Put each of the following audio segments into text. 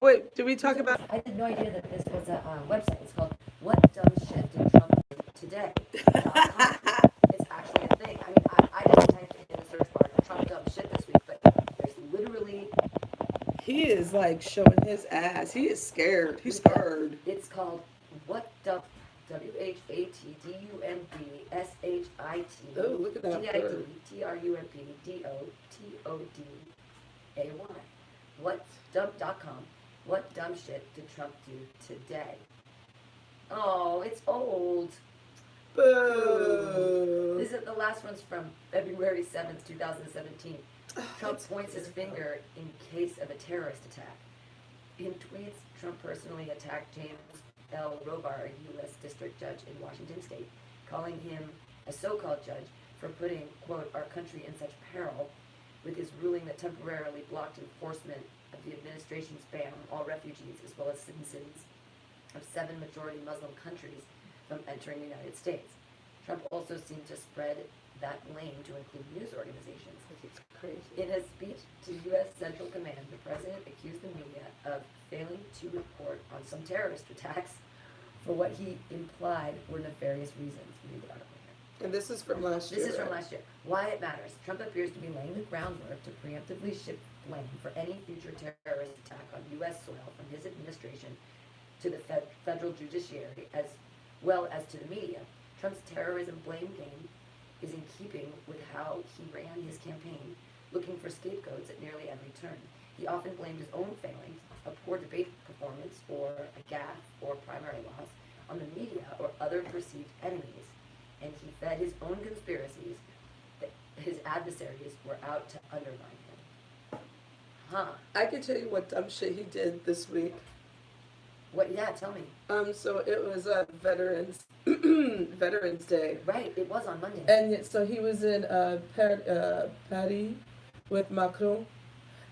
Wait, did we talk about? I had no idea that this was a website. It's called What Dumb Shit Did Trump Do Today.com. It's actually a thing. I mean, I just typed in the search bar Trump dumb shit this week, but there's literally He is like showing his ass. He is scared. He's scared. it's called What Dumb WhatDumpShit Oh, look at that bird. TrumpDoday. Whatdump.com. What dumb shit did Trump do today? Oh, it's old. Boo. This is the last one's from February 7th, 2017. Trump points his finger in case of a terrorist attack. In tweets, Trump personally attacked James L. Robar, a U.S. district judge in Washington state, calling him a so-called judge for putting, quote, our country in such peril with his ruling that temporarily blocked enforcement of the administration's ban on all refugees as well as citizens of 7 majority Muslim countries from entering the United States. Trump also seemed to spread that blame to include news organizations. It's crazy. In his speech to U.S. Central Command, the president accused the media of failing to report on some terrorist attacks for what he implied were nefarious reasons. Read the article here. And this is from last year. This is from last year. Why it matters. Trump appears to be laying the groundwork to preemptively shift blame for any future terrorist attack on U.S. soil from his administration to the federal judiciary as well as to the media. Trump's terrorism blame game is in keeping with how he ran his campaign, looking for scapegoats at nearly every turn. He often blamed his own failings, a poor debate performance, or a gaffe or primary loss, on the media or other perceived enemies, and he fed his own conspiracies that his adversaries were out to undermine him. Huh. I can tell you what dumb shit he did this week. What? Yeah, tell me. So it was Veterans Veterans Day. Right, it was on Monday. And so he was in Paris with Macron,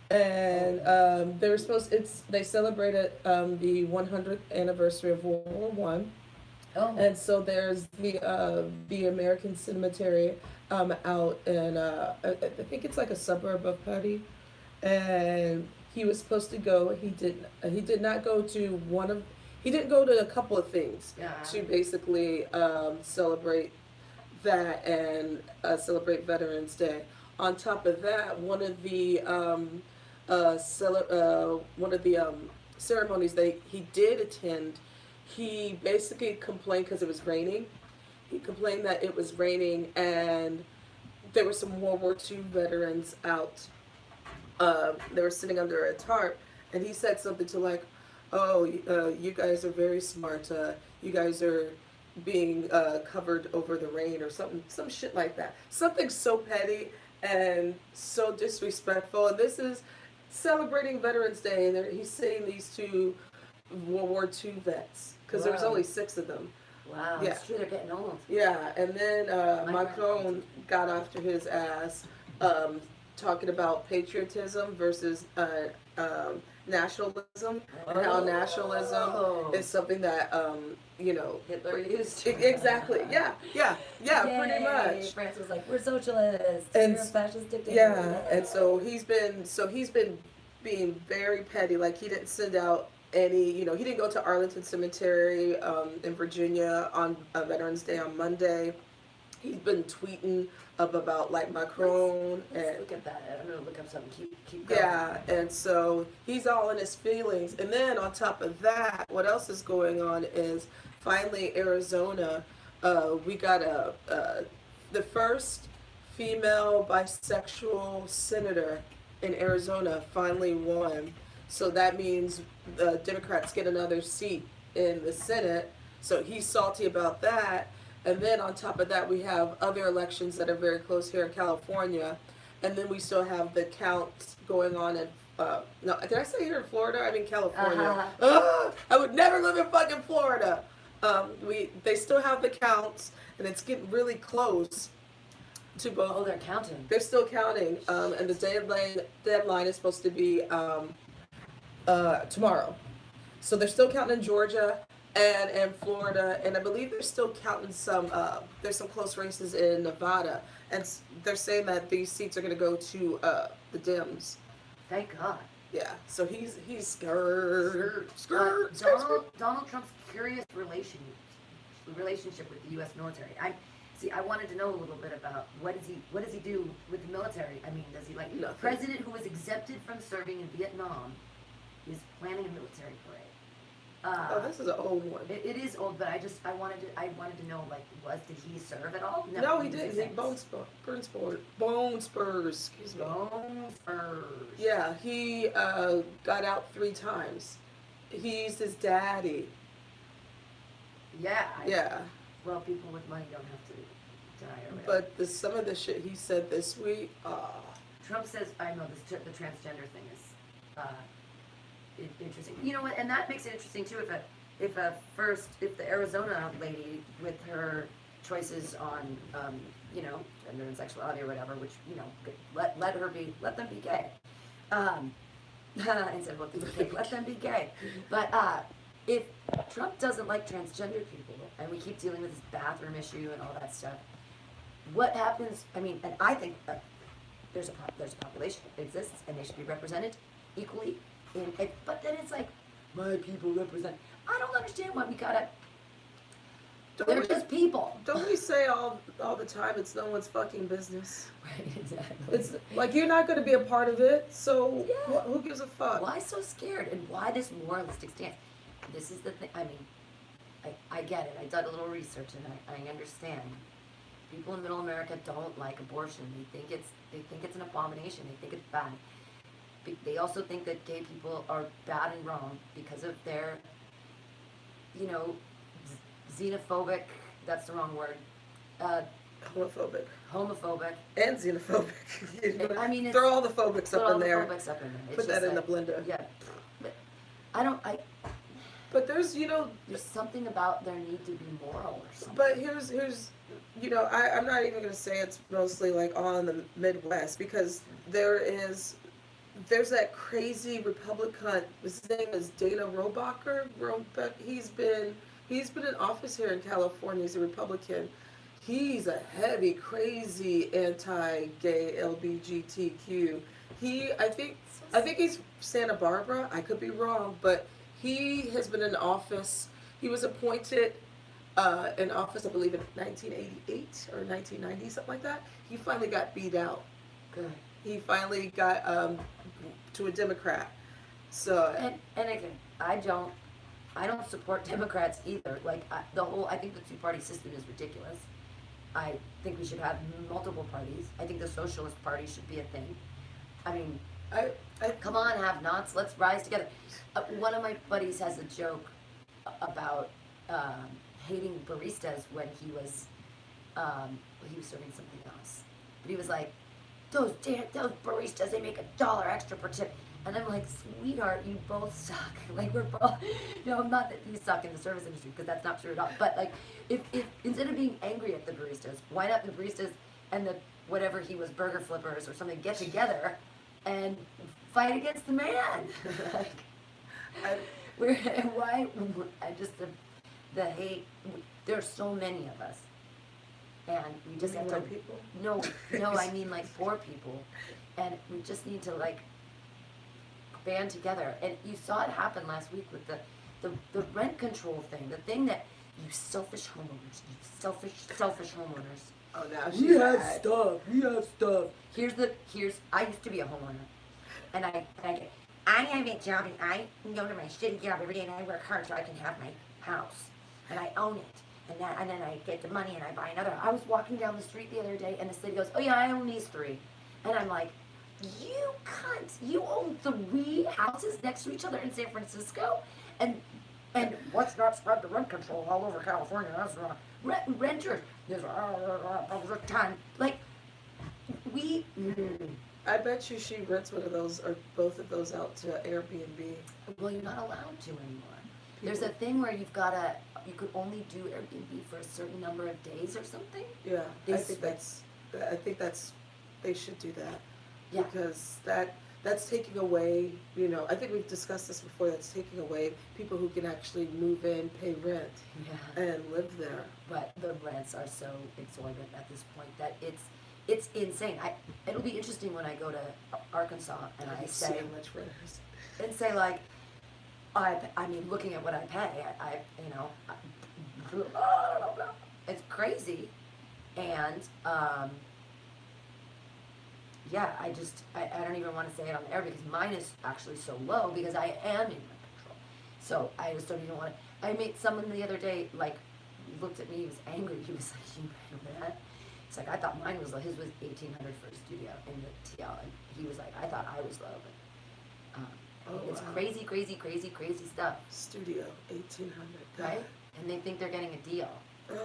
and they were supposed. They celebrated the 100th anniversary of World War One. Oh. And so there's the American Cemetery out in I think it's like a suburb of Paris, and he was supposed to go. He did not go to one of. He didn't go to a couple of things to basically celebrate that and celebrate Veterans Day. On top of that, one of the ceremonies he did attend, he basically complained because it was raining. He complained that it was raining and there were some World War II veterans out. They were sitting under a tarp, and he said something to like, "Oh, you guys are very smart. You guys are being covered over the rain," or some shit like that. Something so petty and so disrespectful. And this is celebrating Veterans Day, and he's saying these two World War II vets because there was only 6 of them. Wow, Yeah. it's true, they're getting old. Yeah, and then Macron got after his ass, talking about patriotism versus nationalism, and how nationalism is something that Hitler used. Exactly. Yeah. Pretty Yay. much. France was like, we're socialists. And We're a fascist dictator. Yeah, and so he's been being very petty. Like he didn't send out any, he didn't go to Arlington Cemetery in Virginia on Veterans Day on Monday. He's been tweeting up about like Macron. Let's look at that. I'm gonna look up something. Keep going. Yeah, and so he's all in his feelings. And then on top of that, what else is going on is finally Arizona. We got the first female bisexual senator in Arizona finally won. So that means the Democrats get another seat in the Senate. So he's salty about that. And then on top of that, we have other elections that are very close here in California. And then we still have the counts going on in, no, did I say here in Florida? I mean California. I would never live in fucking Florida. They still have the counts, and it's getting really close to both. Oh, they're counting. They're still counting, and the deadline is supposed to be tomorrow. So they're still counting in Georgia and in Florida, and I believe they're still counting some. There's some close races in Nevada, and they're saying that these seats are going to go to the Dems. Thank God. Yeah, so he's skirt. Donald Trump's curious relationship with the U.S. military. I wanted to know a little bit about what does he do with the military? I mean, does he like Nothing. President who was exempted from serving in Vietnam is planning a military parade? Oh, this is an old one. It is old, but I wanted to know, like, did he serve at all? No, he didn't. He bone spurs. Excuse me. Bone spurs. Yeah, he got out 3 times. He's his daddy. Yeah. Yeah. Well, people with money don't have to die or whatever. But some of the shit he said this week, Trump says, I know the transgender thing is interesting. You know what? And that makes it interesting too. If the Arizona lady with her choices on gender and sexuality or whatever, which let them be gay. Instead of let them be gay, let them be gay. But if Trump doesn't like transgender people, and we keep dealing with this bathroom issue and all that stuff, what happens? I mean, and I think there's a population that exists, and they should be represented equally. But then it's like, my people represent. I don't understand why we gotta. They're just people. Don't we say all the time it's no one's fucking business? Right, exactly. It's like you're not going to be a part of it, so Yeah. who gives a fuck? Why so scared, and why this moralistic stance? This is the thing. I mean, I get it. I did a little research, and I understand. People in Middle America don't like abortion. They think it's an abomination. They think it's bad. They also think that gay people are bad and wrong because of their, xenophobic, that's the wrong word. Homophobic. And xenophobic. I mean, throw all the phobics up in there. Phobics up in there. Put that in the blender. Yeah. But But there's, there's something about there need to be moral or something. But here's I'm not even going to say it's mostly like all in the Midwest, because there's that crazy Republican, his name is Dana Rohrabacher. He's been in office here in California. He's a Republican. He's a heavy, crazy anti-gay LGBTQ. I think he's Santa Barbara. I could be wrong, but he has been in office. He was appointed in office, I believe, in 1988 or 1990, something like that. He finally got beat out. Good. He finally got to a Democrat. So and again, I don't support Democrats either. Like I think the two-party system is ridiculous. I think we should have multiple parties. I think the Socialist Party should be a thing. I mean, come on, have-nots. Let's rise together. One of my buddies has a joke about hating baristas when he was serving something else. But he was like, those baristas, they make $1 extra per tip. And I'm like, sweetheart, you both suck. Like, we're both, not that you suck in the service industry, because that's not true at all. But like, if instead of being angry at the baristas, why not the baristas and the whatever he was, burger flippers or something, get together and fight against the man? The hate. There's so many of us, and we just have to. People? No, I mean like poor people, and we just need to like band together. And you saw it happen last week with the rent control thing, the thing that you selfish homeowners. Oh, now We have stuff. I used to be a homeowner, and I have a job, and I go to my shitty job every day, and I work hard so I can have my house, and I own it, and then I get the money and I buy another. I was walking down the street the other day, and the lady goes, "Oh yeah, I own these 3," and I'm like, "You cunt! You own 3 houses next to each other in San Francisco, and let's not spread the rent control all over California. That's wrong. Renters, there's a ton. Like we." I bet you she rents one of those or both of those out to Airbnb. Well, you're not allowed to anymore. There's a thing where you could only do Airbnb for a certain number of days or something. Yeah, I think that's they should do that. Yeah. Because that's taking away, I think we've discussed this before, that's taking away people who can actually move in, pay rent, and live there. But the rents are so exorbitant at this point that it's insane. It'll be interesting when I go to Arkansas and I see say, how much rent is and say like, I mean, looking at what I pay, it's crazy, and yeah, I don't even want to say it on the air because mine is actually so low because I am in rent control. So I just don't even want to. I made someone the other day like looked at me. He was angry. He was like, "You pay that?" It's like I thought mine was low. His was $1,800 for a studio in the TL, and he was like, "I thought I was low." But it's wow. crazy, crazy, crazy, crazy stuff, Studio 1,800. right? And they think they're getting a deal Ugh,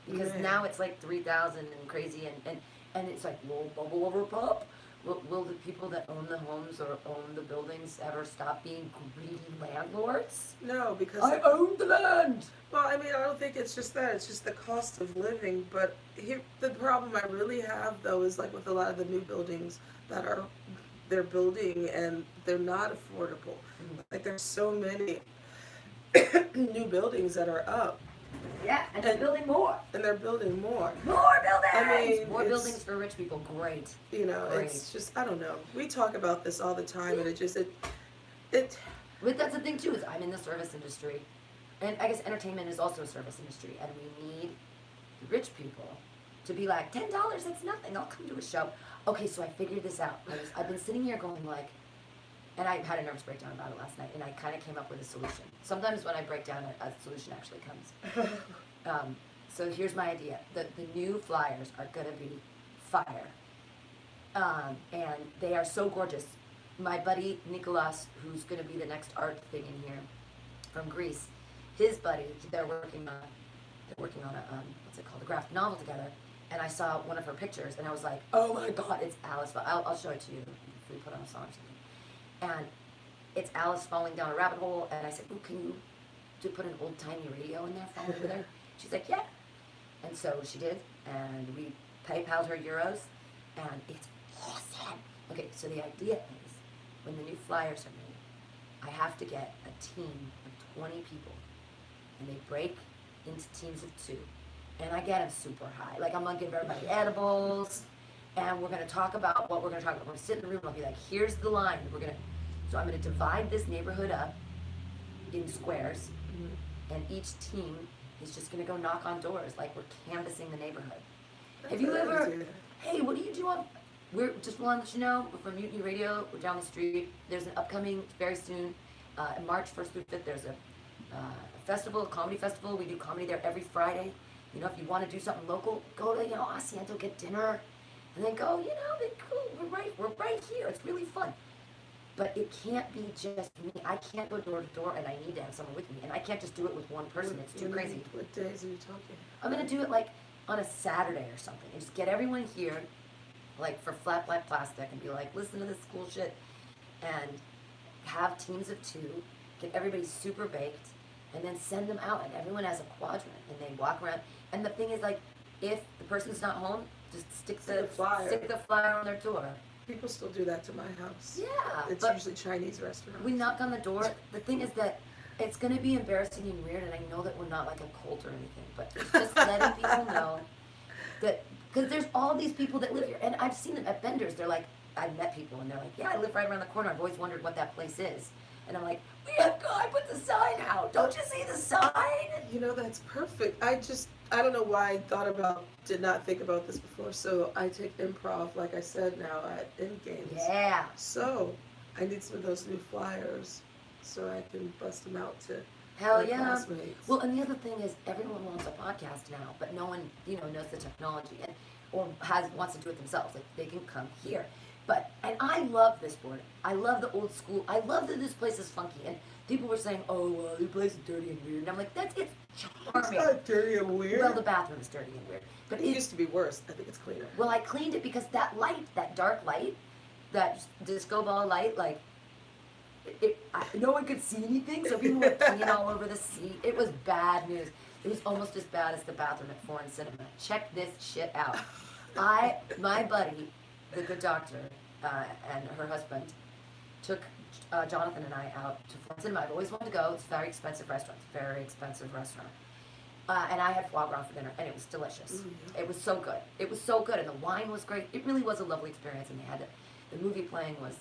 because man. now it's like 3,000 and crazy, and it's like, will bubble over pop? Will the people that own the homes or own the buildings ever stop being greedy landlords? No, because I own the land. well, I mean, I don't think it's just that. It's just the cost of living. But here, the problem I really have though is like with a lot of the new buildings that they're building and they're not affordable. Like there's so many new buildings that are up, Yeah, and they're building more. and they're building more. More buildings. I mean, more it's- buildings for rich people. Great. You know, Great. it's just I don't know. We talk about this all the time, and it But that's the thing too is I'm in the service industry, and I guess entertainment is also a service industry, and we need rich people to be like $10. That's nothing. I'll come to a show. Okay, so I figured this out. I've been sitting here going like, and I had a nervous breakdown about it last night, and I kind of came up with a solution. Sometimes when I break down, a solution actually comes. So here's my idea. The new flyers are gonna be fire, and they are so gorgeous. My buddy Nicholas, who's gonna be the next art thing in here, from Greece, his buddy, they're working on a what's it called, a graphic novel together. And I saw one of her pictures, and I was like, oh my god, it's Alice. I'll show it to you if we put on a song or something. And it's Alice falling down a rabbit hole, and I said, ooh, can you put an old-timey radio in there for with her? She's like, yeah. And so she did, and we PayPal'd her euros, and it's awesome. Okay, so the idea is, when the new flyers are made, I have to get a team of 20 people, and they break into teams of 2. And I get them super high. Like, I'm gonna give everybody edibles, and we're gonna talk about what we're gonna talk about. We're gonna sit in the room, and I'll be like, here's the line. So I'm gonna divide this neighborhood up in squares, and each team is just gonna go knock on doors, like we're canvassing the neighborhood. Have you ever, hey, what do you do on, we're just want to let you know, we're from Mutiny Radio, we're down the street. There's an upcoming, very soon, March 1st through 5th, there's a festival, a comedy festival. We do comedy there every Friday. You know, if you want to do something local, go to, Asiento, get dinner, and then go, cool, we're right here. It's really fun. But it can't be just me. I can't go door to door, and I need to have someone with me. And I can't just do it with one person. It's too crazy. What days are you talking? I'm going to do it, like, on a Saturday or something. And just get everyone here, like, for Flat Black Plastic, and be like, listen to this cool shit. And have teams of 2, get everybody super baked, and then send them out. And everyone has a quadrant, and they walk around. And the thing is, like, if the person's not home, just stick the flyer on their door. People still do that to my house. Yeah, It's but usually Chinese restaurants. we knock on the door. The thing is that it's going to be embarrassing and weird, and I know that we're not like a cult or anything, but it's just letting people know that, because there's all these people that live here, and I've seen them at vendors. They're like, I've met people, and they're like, yeah, I live right around the corner. I've always wondered what that place is. And I'm like, I put the sign out. Don't you see the sign? That's perfect. I don't know why I did not think about this before. So I take improv, like I said, now at in games. Yeah. So I need some of those new flyers so I can bust them out to Hell my yeah. classmates. Well, and the other thing is everyone wants a podcast now, but no one, knows the technology or wants to do it themselves. Like they can come here. And I love this board. I love the old school. I love that this place is funky. And people were saying, oh, well, your place is dirty and weird. And I'm like, it's charming. It's not dirty and weird. Well, the bathroom is dirty and weird. But it used to be worse. I think it's cleaner. Well, I cleaned it because that light, that dark light, that disco ball light, like, no one could see anything, so people were peeing all over the seat. It was bad news. It was almost as bad as the bathroom at Foreign Cinema. Check this shit out. My buddy, the good doctor, and her husband, took Jonathan and I out to Foreign Cinema. I've always wanted to go. It's a very expensive restaurant. And I had foie gras for dinner, and it was delicious. Mm-hmm. It was so good. And the wine was great. It really was a lovely experience. And they had the movie playing was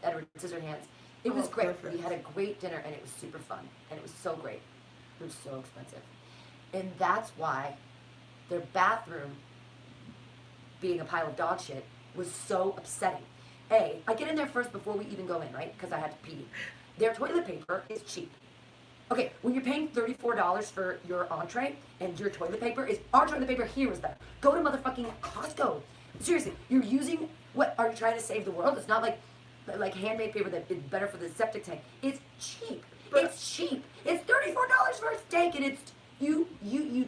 Edward Scissorhands. It was great. Perfect. We had a great dinner, and it was super fun, and it was so great. It was so expensive. And that's why their bathroom, being a pile of dog shit, was so upsetting. I get in there first before we even go in, right? Because I had to pee. Their toilet paper is cheap. Okay, when you're paying $34 for your entree and your toilet paper our toilet paper here is better. Go to motherfucking Costco. Seriously, you're using what are you trying to save the world? It's not like handmade paper that is better for the septic tank. It's cheap. It's cheap. It's $34 for a steak, and it's you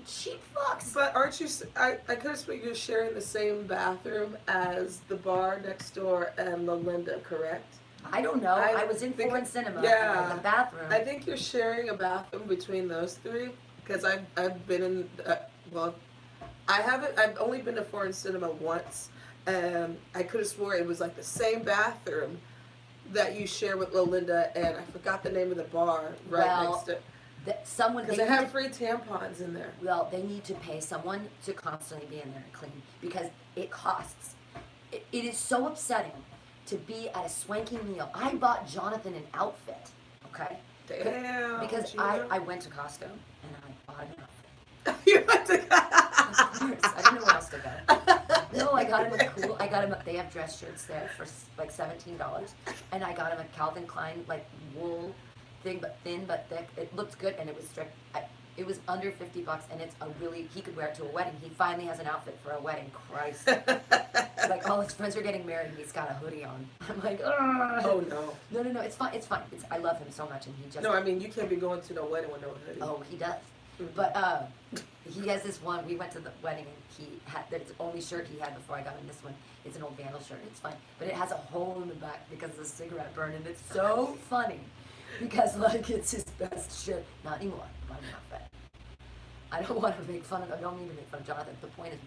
cheap fucks. But aren't you? I could have sworn you're sharing the same bathroom as the bar next door and Lolinda, correct? I don't know. I was in foreign cinema. Yeah. In the bathroom. I think you're sharing a bathroom between those three because I've been in. Well, I haven't. I've only been to foreign cinema once, and I could have swore it was like the same bathroom that you share with Lolinda, and I forgot the name of the bar next to. Because they have free tampons in there. Well, they need to pay someone to constantly be in there and clean because it costs. It is so upsetting to be at a swanky meal. I bought Jonathan an outfit, okay? Damn. Because I went to Costco and I bought an outfit. You went to Of course. I didn't know where else to go. No, I got him they have dress shirts there for like $17. And I got him a Calvin Klein like wool thing, but thin but thick. It looked good and it was stripped. It was under $50 and it's he could wear it to a wedding. He finally has an outfit for a wedding. Christ. Like all his friends are getting married and he's got a hoodie on. I'm like, ugh. Oh no. No, it's fine. It's fine. I love him so much and he just. No, I mean you can't be going to no wedding with no hoodie. Oh, he does. Mm-hmm. But he has this one. We went to the wedding and that's the only shirt he had before I got him this one. It's an old Vandal shirt. It's fine, but it has a hole in the back because of the cigarette burn, and it's so funny because like it's his best shirt. Not anymore. Not an outfit. I don't want to make fun of. I don't mean to make fun of Jonathan. The point is,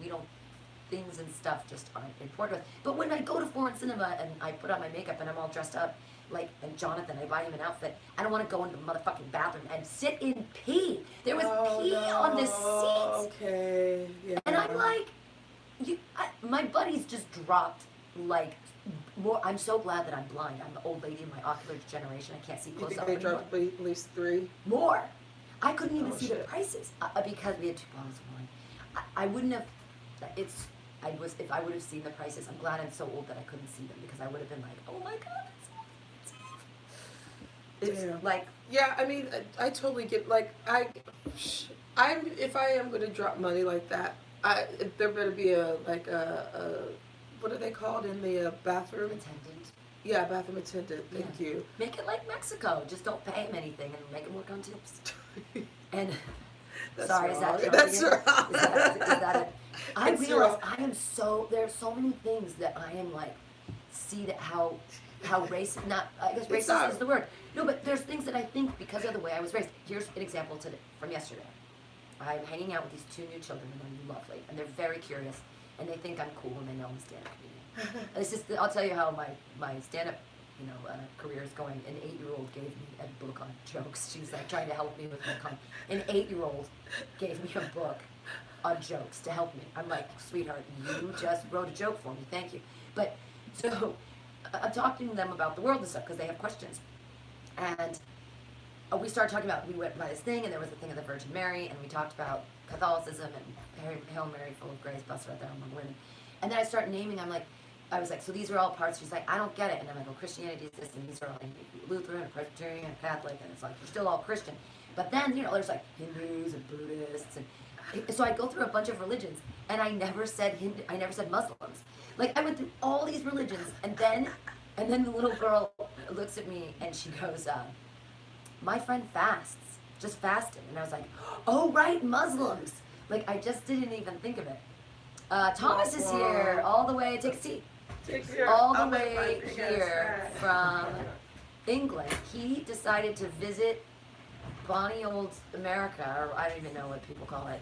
things and stuff just aren't important. But when I go to foreign cinema and I put on my makeup and I'm all dressed up, and Jonathan, I buy him an outfit. I don't want to go into the motherfucking bathroom and sit in pee. There was pee on the seats. Okay, yeah. And I'm like, my buddies just dropped like more. I'm so glad that I'm blind. I'm the old lady in my ocular degeneration. I can't see close you up think they anymore. dropped at least 3? More. I couldn't even see shit. the prices because we had 2 bottles of wine. I wouldn't have. If I would have seen the prices. I'm glad I'm so old that I couldn't see them because I would have been like, oh my god, it's Damn. like. Yeah, I mean, I totally get if I am going to drop money like that, there better be a what are they called in the bathroom? Attendant. Yeah, bathroom attendant. Thank you. Make it like Mexico. Just don't pay him anything and make him work on tips. And That's sorry, wrong. is that That's wrong? wrong. Is that it? I It's realize wrong. there are so many things that I am like, see that how racist, I guess racist is the word. No, but there's things that I think because of the way I was raised. Here's an example from yesterday. I'm hanging out with these 2 new children and they're lovely and they're very curious and they think I'm cool and they know I'm a stand-up comedian. It's just, I'll tell you how my stand-up career is going. An 8-year-old gave me a book on jokes. She's like trying to help me with my comedy. An 8-year-old gave me a book on jokes to help me. I'm like, sweetheart, you just wrote a joke for me. Thank you. But so I'm talking to them about the world and stuff because they have questions. And we started talking about, we went by this thing and there was the thing of the Virgin Mary and we talked about Catholicism and Hail Mary, full of grace, blessed art thou among women. And then I start naming, I was like, so these are all parts. She's like, I don't get it. And I'm like, well, Christianity is this, and these are all like Lutheran, and Presbyterian, and Catholic, and it's like, you're still all Christian. But then, there's like Hindus and Buddhists, and so I go through a bunch of religions, and I never said Muslims. Like, I went through all these religions, and then the little girl looks at me, and she goes, my friend fasts, just fasted. And I was like, oh, right, Muslims. Like, I just didn't even think of it. Thomas is here, all the way, take a seat. All the way here from England. He decided to visit Bonnie Old America, or I don't even know what people call it.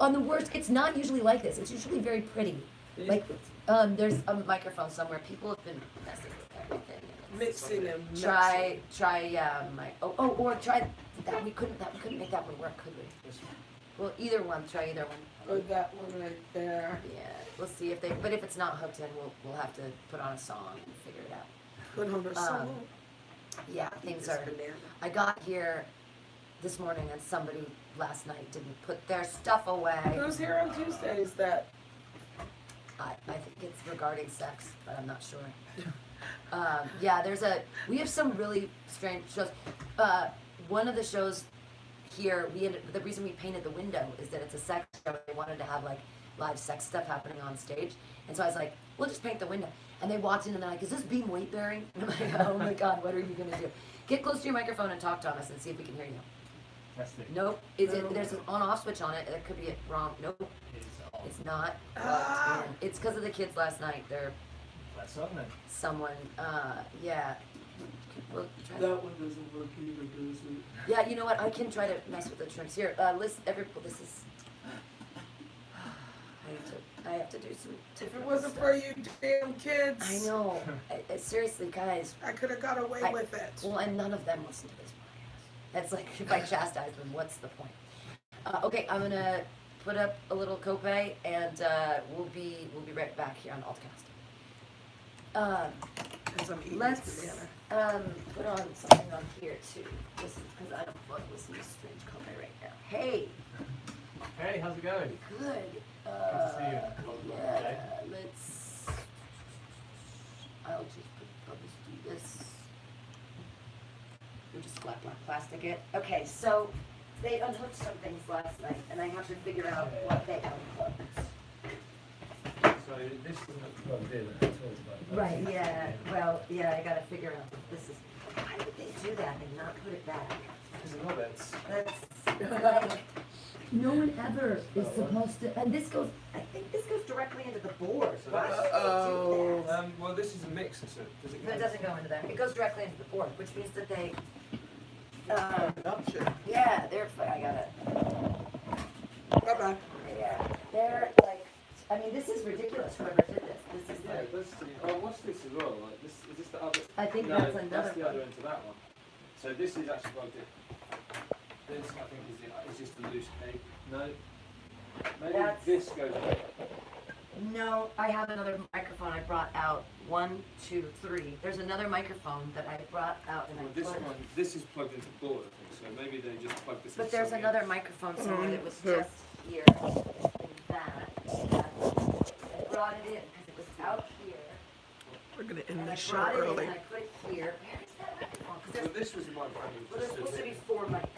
On the worst, it's not usually like this. It's usually very pretty. Like, there's a microphone somewhere. People have been messing with everything. Mixing and mixing. Try, or try that. We couldn't make that one work, could we? Well, either one. Try either one. Or that one right there. Yeah. We'll see if they, but if it's not hooked in, we'll have to put on a song and figure it out. Put on a song. Yeah, things are. I got here this morning and somebody last night didn't put their stuff away. Who's here on Tuesdays that? I think it's regarding sex, but I'm not sure. Yeah, we have some really strange shows. One of the shows here, the reason we painted the window is that it's a sex show. They wanted to have like live sex stuff happening on stage. And so I was like, we'll just paint the window. And they walked in and they're like, is this beam weight bearing? And I'm like, oh my God, what are you going to do? Get close to your microphone and talk to us and see if we can hear you. Testing. Nope. There's an on-off switch on it. That could be it wrong. Nope. It's not plugged in. It's because of the kids last night. They're That's on then. someone, yeah. We'll try That one doesn't work either, does it? Yeah, you know what? I can try to mess with the trims here. Listen, this is. I have to do some. If it wasn't for you damn kids, I know. Seriously, guys. I could have got away with it. Well, and none of them listen to this podcast. That's like if I chastise them, what's the point? Okay, I'm gonna put up a little copay, and we'll be right back here on Alta-cast. Because I'm eating Let's this banana. put on something on here too. Listen, because I don't want to listen to strange copay right now. Hey, Hey, how's it going? good. Good to see you. Yeah, let's. I'll just do this. We'll just flat black plastic it. Okay, so they unhooked some things last night, and I have to figure out what they unhooked. So this is not plugged in at all. Right, yeah, well, yeah, I gotta figure out what this is. Why would they do that and not put it back? Because of rabbits. That's like, no one ever is supposed to, and this goes, I think this goes directly into the board. So Why that's- would they do that? Well, this is a mixer, so does it go? No, it doesn't go into there. It goes directly into the board, which means that they, Gotcha. yeah, they're, I got it. Bye-bye. Yeah, they're like, I mean, this is ridiculous, whoever did this. This is Yeah, like, let's see. Oh, what's this as well? Like this, is this the other? I think No, that's another that's the one. other end to that one. So this is actually plugged in. This, I think, is just a loose cable. No. Maybe That's- this goes back. No, I have another microphone I brought out. 1, 2, 3. There's another microphone that I brought out and Well, I this plugged. one, this is plugged into the board, I think. So maybe they just plug this. But into there's something another else. microphone somewhere that was Here. just here. That. I brought it in because it was out here. We're going to end And I this show brought it in early. and I put it here. Where is that microphone? 'Cause So there's, this was the microphone. well, there's supposed to be 4 mics.